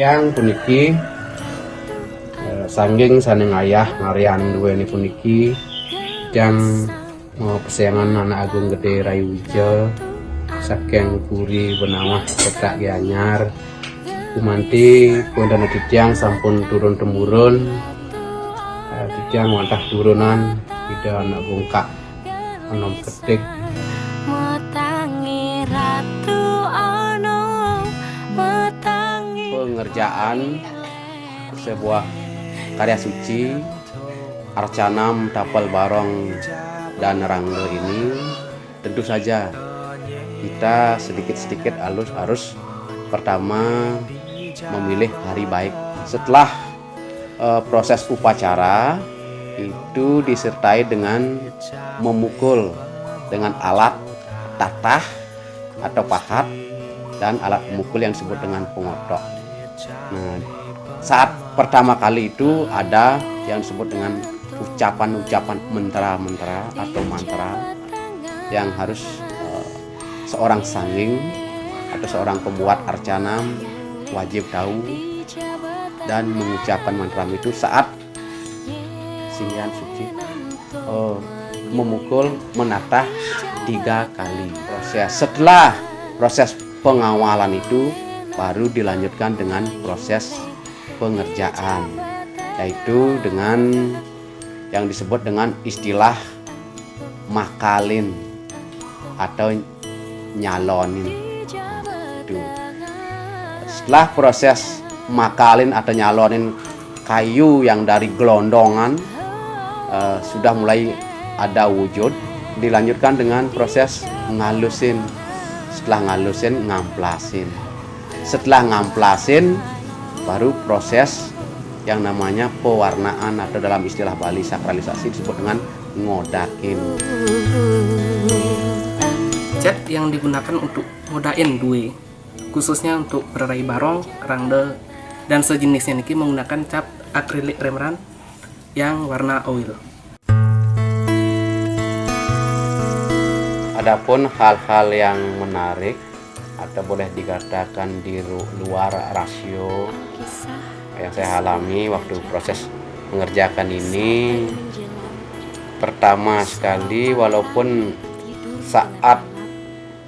Yang puniki sangging saning ayah ngarian duweni puniki yang pesayangan anak agung gede Rayu Wijo saking puri benawah petak Gianyar kumanti kondana titiang sampun turun temurun titiang wantah turunan tidak anak bungkak enom ketik pengerjaan sebuah karya suci Arcanam Tapal Barong dan Rangga ini tentu saja kita sedikit-sedikit harus pertama memilih hari baik. Setelah proses upacara itu disertai dengan memukul dengan alat tatah atau pahat dan alat pemukul yang disebut dengan pengotok. Nah, saat pertama kali itu ada yang disebut dengan ucapan-ucapan mantra-mantra atau mantra yang harus seorang sangging atau seorang pembuat arcanam wajib tahu dan mengucapkan mantra itu saat singgihan suci memukul menatah 3 kali. Setelah proses pengawalan itu baru dilanjutkan dengan proses pengerjaan, yaitu dengan yang disebut dengan istilah makalin atau nyalonin. Setelah proses makalin atau nyalonin kayu yang dari gelondongan sudah mulai ada wujud, dilanjutkan dengan proses ngalusin. Setelah ngalusin, ngamplasin. Setelah ngamplasin baru proses yang namanya pewarnaan atau dalam istilah Bali sakralisasi disebut dengan ngodakin. Cat yang digunakan untuk ngodain duwe, khususnya untuk berai barong, rangde, dan sejenisnya niki menggunakan cat akrilik Rembrandt yang warna oil. Adapun hal-hal yang menarik atau boleh dikatakan di luar rasio yang saya alami waktu proses mengerjakan ini, pertama sekali walaupun saat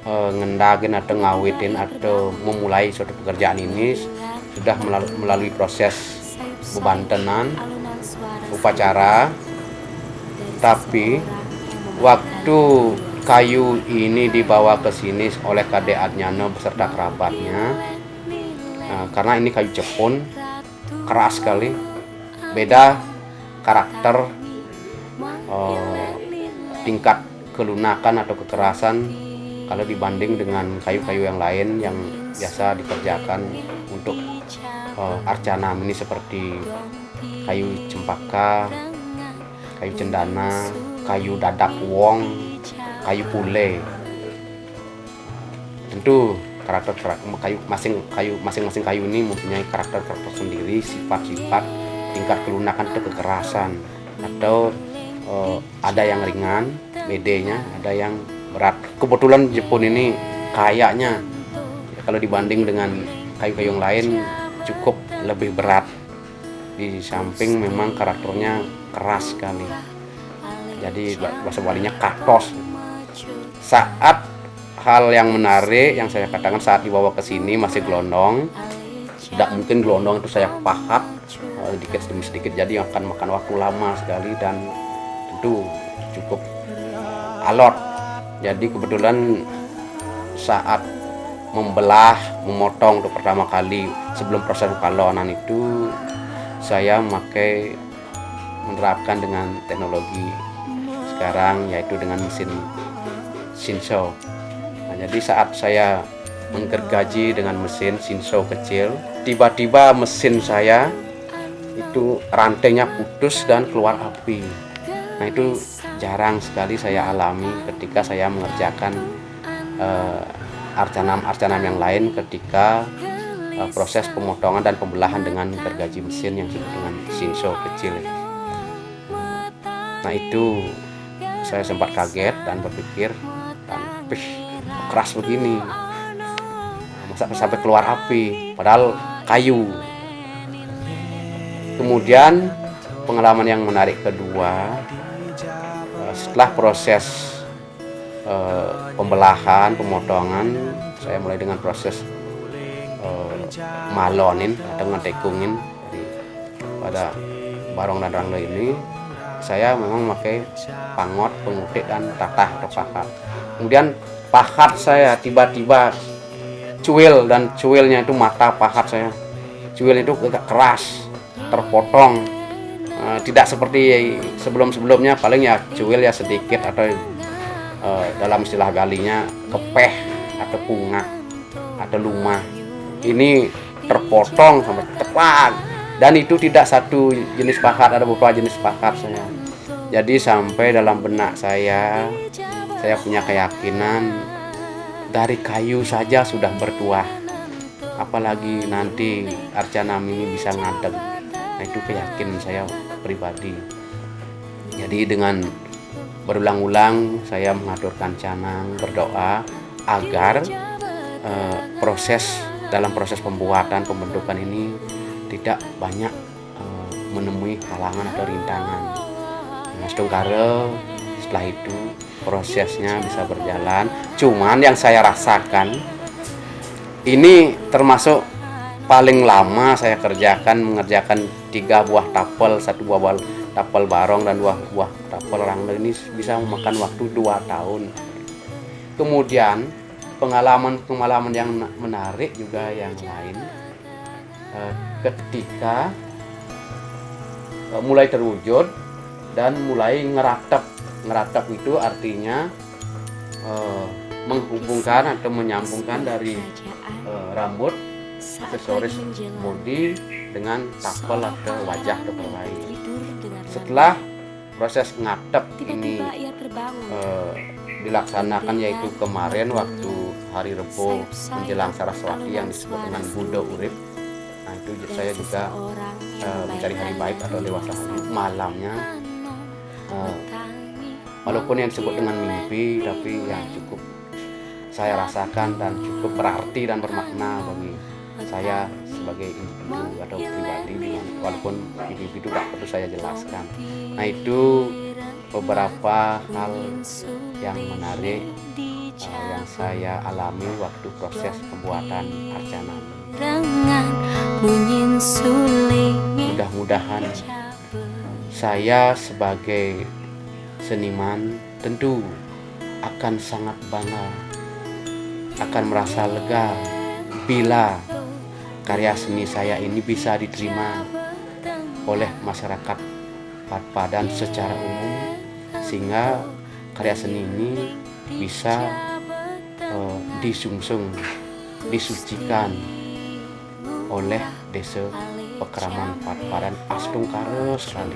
ngendagin atau ngawitin atau memulai suatu pekerjaan ini sudah melalui proses bebantenan upacara, tapi waktu kayu ini dibawa ke sini oleh Kade Adnyano beserta kerabatnya, karena ini kayu cepun keras sekali, beda karakter tingkat kelunakan atau kekerasan kalau dibanding dengan kayu-kayu yang lain yang biasa dikerjakan untuk arcanam ini seperti kayu cempaka, kayu cendana, kayu dadak wong, kayu pule. Tentu masing-masing kayu ini mempunyai karakter sendiri, sifat-sifat tingkat kelunakan atau kekerasan, atau ada yang ringan bedanya, ada yang berat. Kebetulan Jepun ini kayaknya kalau dibanding dengan kayu-kayu yang lain cukup lebih berat, di samping memang karakternya keras sekali, jadi bahasa Balinya katos. Saat hal yang menarik yang saya katakan saat dibawa ke sini masih gelondong, tidak mungkin gelondong itu saya pahat sedikit demi sedikit, jadi akan makan waktu lama sekali dan tentu cukup alot. Jadi kebetulan saat memotong untuk pertama kali sebelum proses kalonan itu saya menerapkan dengan teknologi sekarang, yaitu dengan mesin Shinso. Nah, jadi saat saya menggergaji dengan mesin Shinso kecil, tiba-tiba mesin saya itu rantainya putus dan keluar api. Nah, itu jarang sekali saya alami ketika saya mengerjakan arcanam yang lain ketika proses pemotongan dan pembelahan dengan gergaji mesin yang disebut dengan Shinso kecil. Nah, itu saya sempat kaget dan berpikir, keras begini, masa sampai keluar api, padahal kayu. Kemudian pengalaman yang menarik kedua, setelah proses pembelahan, pemotongan, saya mulai dengan proses malonin atau ngetekungin. Jadi pada barong dan rangda ini saya memang memakai pangot, pengutik, dan tatah atau pahat. Kemudian pahat saya tiba-tiba cuil, dan cuilnya itu mata pahat saya. Cuil itu agak keras, terpotong, tidak seperti sebelum-sebelumnya, paling ya cuil ya sedikit atau dalam istilah galinya kepeh atau punga atau lumah. Ini terpotong sampai tepat, dan itu tidak satu jenis pahat, ada beberapa jenis pahat saya. Jadi sampai dalam benak saya punya keyakinan dari kayu saja sudah bertuah, apalagi nanti Arca Nami ini bisa ngadeg. Nah, itu keyakinan saya pribadi. Jadi dengan berulang-ulang saya mengaturkan canang, berdoa agar dalam proses pembuatan, pembentukan ini tidak banyak menemui halangan atau rintangan. Nah, setungkara setelah itu prosesnya bisa berjalan. Cuman yang saya rasakan ini termasuk paling lama saya mengerjakan 3 buah tapel, 1 buah tapel barong dan 2 buah tapel rangda. Ini bisa memakan waktu 2 tahun. Kemudian pengalaman yang menarik juga yang lain, ketika mulai terwujud dan mulai ngeratap itu artinya menghubungkan atau menyambungkan dari rambut, aksesoris body dengan tapel atau wajah terbaik. Setelah proses ngatep ini dilaksanakan, yaitu kemarin waktu hari Rebo menjelang Saraswati yang disebut dengan Buddha Urip. Nah, itu saya juga mencari hari baik atau dewasa hari malamnya, walaupun yang disebut dengan mimpi, tapi yang cukup saya rasakan dan cukup berarti dan bermakna bagi saya sebagai individu atau pribadi, walaupun mimpi itu tak perlu saya jelaskan. Nah, itu beberapa hal yang menarik yang saya alami waktu proses pembuatan Arca Nami. Mudah-mudahan saya sebagai seniman tentu akan sangat bangga, akan merasa lega bila karya seni saya ini bisa diterima oleh masyarakat Padpadan secara umum, sehingga karya seni ini bisa disungsung, disucikan oleh Desa Pekraman Padpadan astungkara sekali.